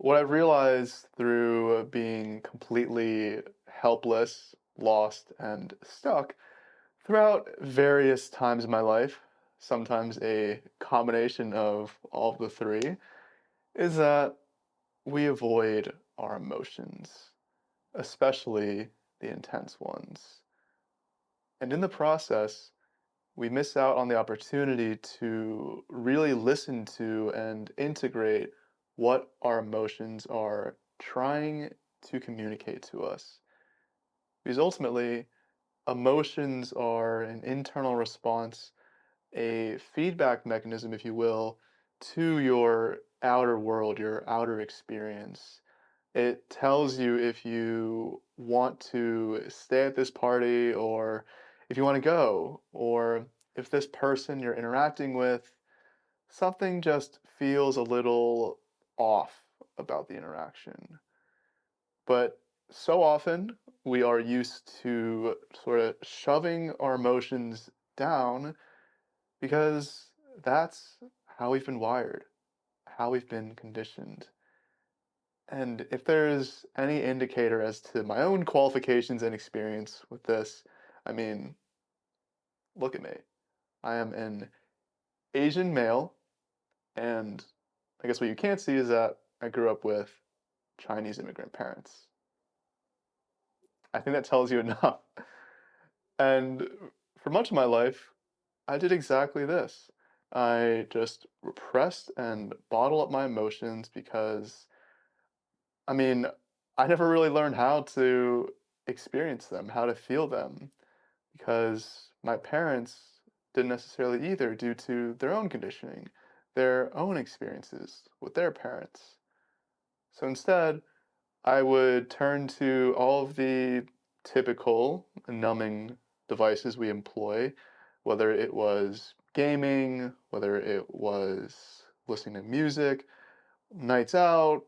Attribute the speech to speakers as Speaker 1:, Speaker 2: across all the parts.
Speaker 1: What I've realized through being completely helpless, lost, and stuck throughout various times in my life, sometimes a combination of all of the three, is that we avoid our emotions, especially the intense ones. And in the process, we miss out on the opportunity to really listen to and integrate what our emotions are trying to communicate to us. Because ultimately, emotions are an internal response, a feedback mechanism, if you will, to your outer world, your outer experience. It tells you if you want to stay at this party or if you want to go, or if this person you're interacting with, something just feels a little off about the interaction. But so often we are used to sort of shoving our emotions down because that's how we've been wired, how we've been conditioned. And if there's any indicator as to my own qualifications and experience with this, I mean, look at me. I am an Asian male, and I guess what you can't see is that I grew up with Chinese immigrant parents. I think that tells you enough. And for much of my life, I did exactly this. I just repressed and bottled up my emotions because, I mean, I never really learned how to experience them, how to feel them, because my parents didn't necessarily either due to their own conditioning, their own experiences with their parents. So instead, I would turn to all of the typical numbing devices we employ, whether it was gaming, whether it was listening to music, nights out,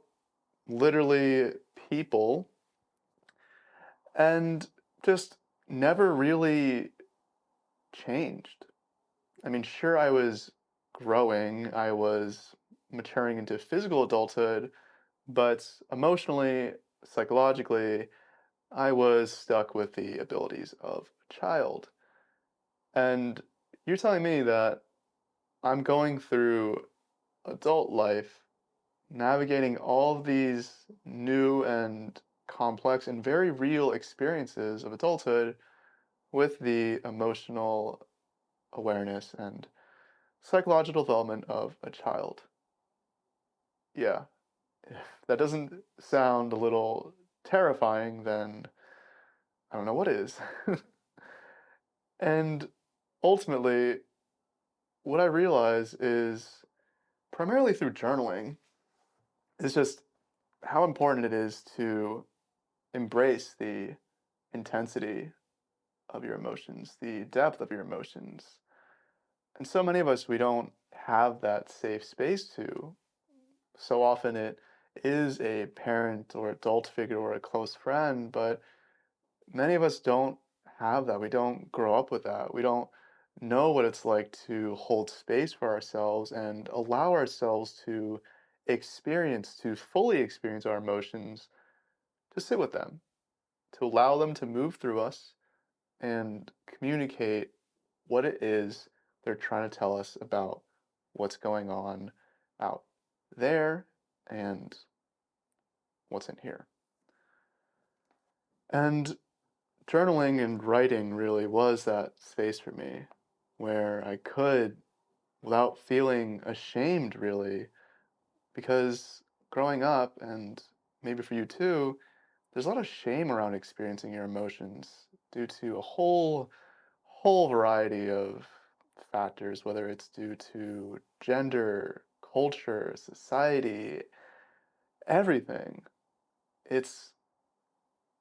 Speaker 1: literally people, and just never really changed. I mean, sure, I was growing, I was maturing into physical adulthood, but emotionally, psychologically, I was stuck with the abilities of a child. And you're telling me that I'm going through adult life, navigating all of these new and complex and very real experiences of adulthood with the emotional awareness and psychological development of a child. Yeah, if that doesn't sound a little terrifying, then I don't know what is. And ultimately, what I realize is primarily through journaling is just how important it is to embrace the intensity of your emotions, the depth of your emotions. And so many of us, we don't have that safe space to. So often it is a parent or adult figure or a close friend, but many of us don't have that. We don't grow up with that. We don't know what it's like to hold space for ourselves and allow ourselves to fully experience our emotions, to sit with them, to allow them to move through us and communicate what it is they're trying to tell us about what's going on out there and what's in here. And journaling and writing really was that space for me where I could, without feeling ashamed really, because growing up, and maybe for you too, there's a lot of shame around experiencing your emotions due to a whole variety of factors, whether it's due to gender, culture, society, everything. It's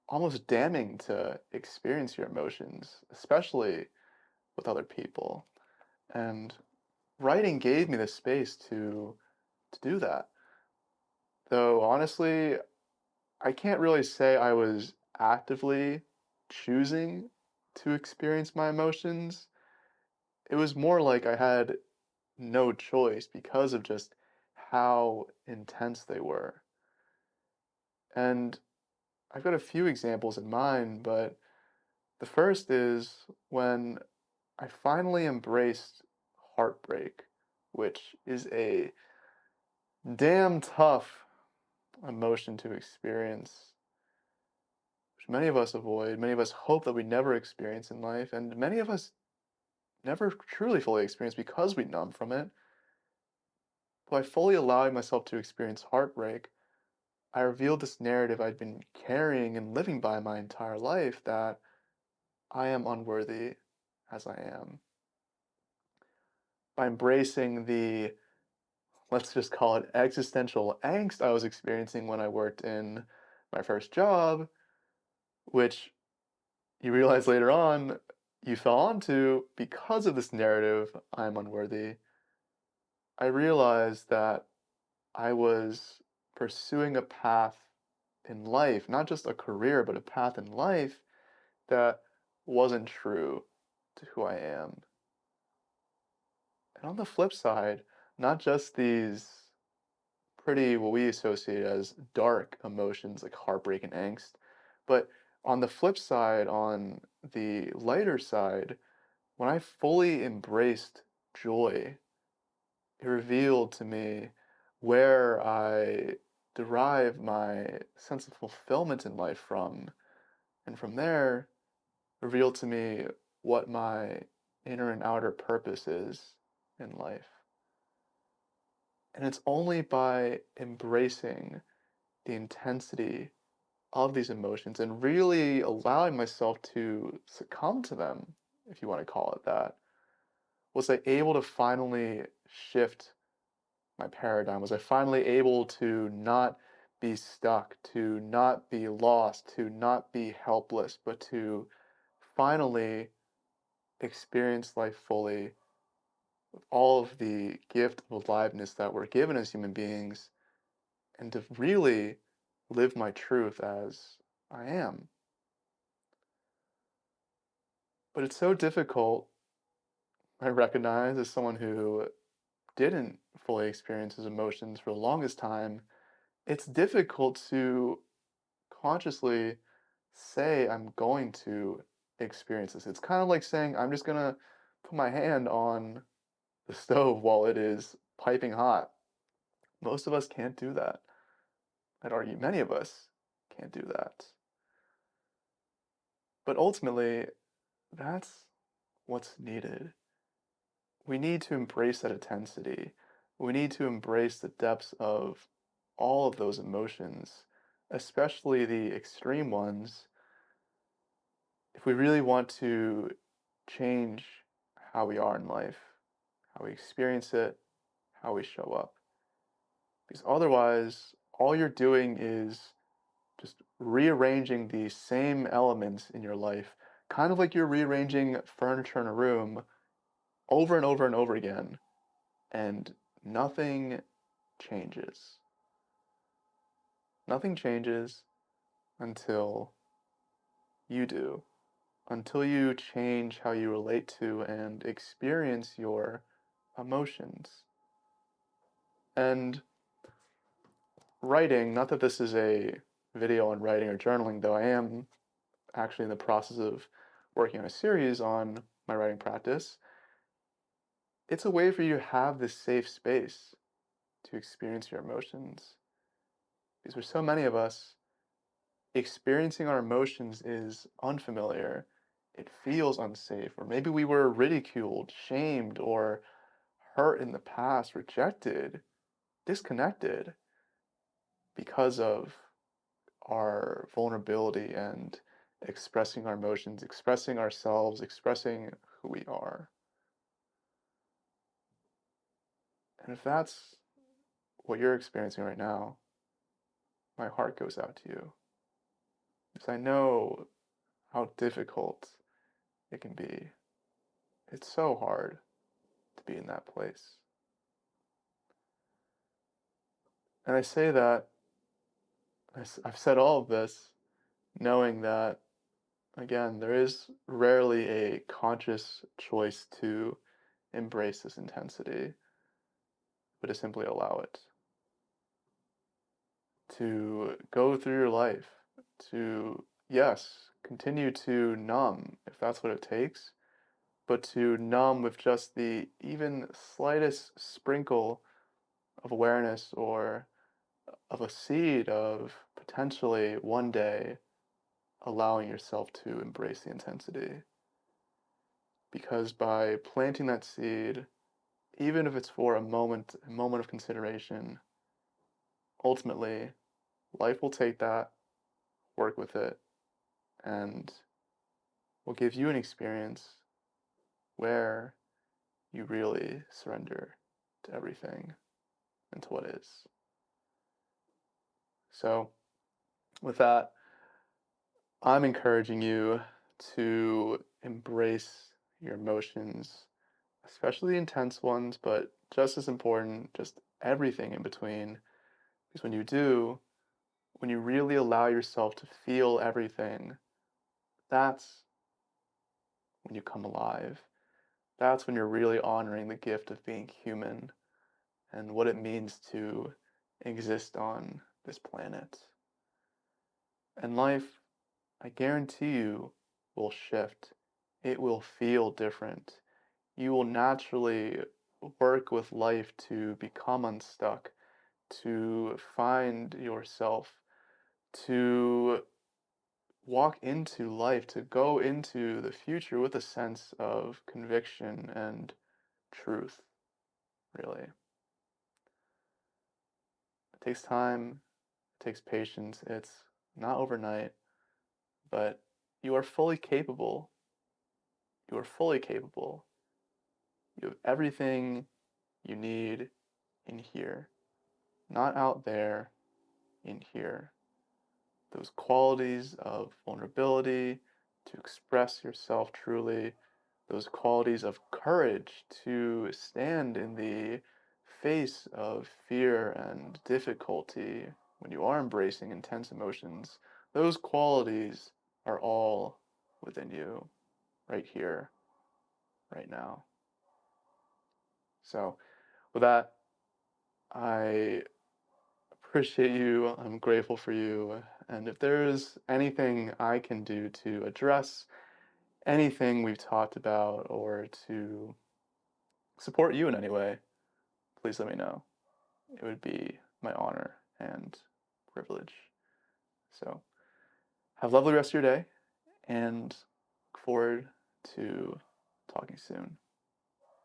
Speaker 1: almost damning to experience your emotions, especially with other people. And writing gave me the space to do that. Though honestly, I can't really say I was actively choosing to experience my emotions. It was more like I had no choice because of just how intense they were. And I've got a few examples in mind, but the first is when I finally embraced heartbreak, which is a damn tough emotion to experience, which many of us avoid, many of us hope that we never experience in life, and many of us never truly fully experience because we numb from it. By fully allowing myself to experience heartbreak, I revealed this narrative I'd been carrying and living by my entire life that I am unworthy as I am. By embracing the, let's just call it existential angst I was experiencing when I worked in my first job, which you realize later on you fell onto because of this narrative, I'm unworthy, I realized that I was pursuing a path in life, not just a career, but a path in life that wasn't true to who I am. And on the flip side, not just these pretty what we associate as dark emotions like heartbreak and angst, but on the flip side, on the lighter side, when I fully embraced joy, it revealed to me where I derive my sense of fulfillment in life from, and from there, revealed to me what my inner and outer purpose is in life. And it's only by embracing the intensity of these emotions and really allowing myself to succumb to them, if you want to call it that, was I able to finally shift my paradigm? Was I finally able to not be stuck, to not be lost, to not be helpless, but to finally experience life fully with all of the gift of aliveness that we're given as human beings, and to really live my truth as I am. But it's so difficult, I recognize, as someone who didn't fully experience his emotions for the longest time, it's difficult to consciously say I'm going to experience this. It's kind of like saying I'm just gonna put my hand on the stove while it is piping hot. Most of us can't do that. I'd argue many of us can't do that. But ultimately, that's what's needed. We need to embrace that intensity. We need to embrace the depths of all of those emotions, especially the extreme ones, if we really want to change how we are in life, how we experience it, how we show up. Because otherwise, all you're doing is just rearranging the same elements in your life, kind of like you're rearranging furniture in a room over and over and over again, and nothing changes. Nothing changes until you do, until you change how you relate to and experience your emotions. And writing, not that this is a video on writing or journaling, though I am actually in the process of working on a series on my writing practice, it's a way for you to have this safe space to experience your emotions. Because for so many of us, experiencing our emotions is unfamiliar. It feels unsafe, or maybe we were ridiculed, shamed, or hurt in the past, rejected, disconnected because of our vulnerability and expressing our emotions, expressing ourselves, expressing who we are. And if that's what you're experiencing right now, my heart goes out to you. Because I know how difficult it can be. It's so hard to be in that place. And I say that, I've said all of this knowing that, again, there is rarely a conscious choice to embrace this intensity, but to simply allow it. to go through your life, to, yes, continue to numb if that's what it takes, but to numb with just the even slightest sprinkle of awareness or of a seed of potentially one day allowing yourself to embrace the intensity. Because by planting that seed, even if it's for a moment of consideration, ultimately life will take that, work with it, and will give you an experience where you really surrender to everything and to what is. So, with that, I'm encouraging you to embrace your emotions, especially the intense ones, but just as important, just everything in between. Because when you do, when you really allow yourself to feel everything, that's when you come alive. That's when you're really honoring the gift of being human and what it means to exist on this planet. And life, I guarantee you, will shift. It will feel different. You will naturally work with life to become unstuck, to find yourself, to walk into life, to go into the future with a sense of conviction and truth, really. It takes time, it takes patience. It's not overnight, but you are fully capable. You are fully capable. You have everything you need in here, not out there, in here. Those qualities of vulnerability, to express yourself truly, those qualities of courage to stand in the face of fear and difficulty when you are embracing intense emotions, those qualities are all within you, right here, right now. So, with that, I appreciate you. I'm grateful for you. And if there's anything I can do to address anything we've talked about or to support you in any way, please let me know. It would be my honor and privilege. So, have a lovely rest of your day and look forward to talking soon.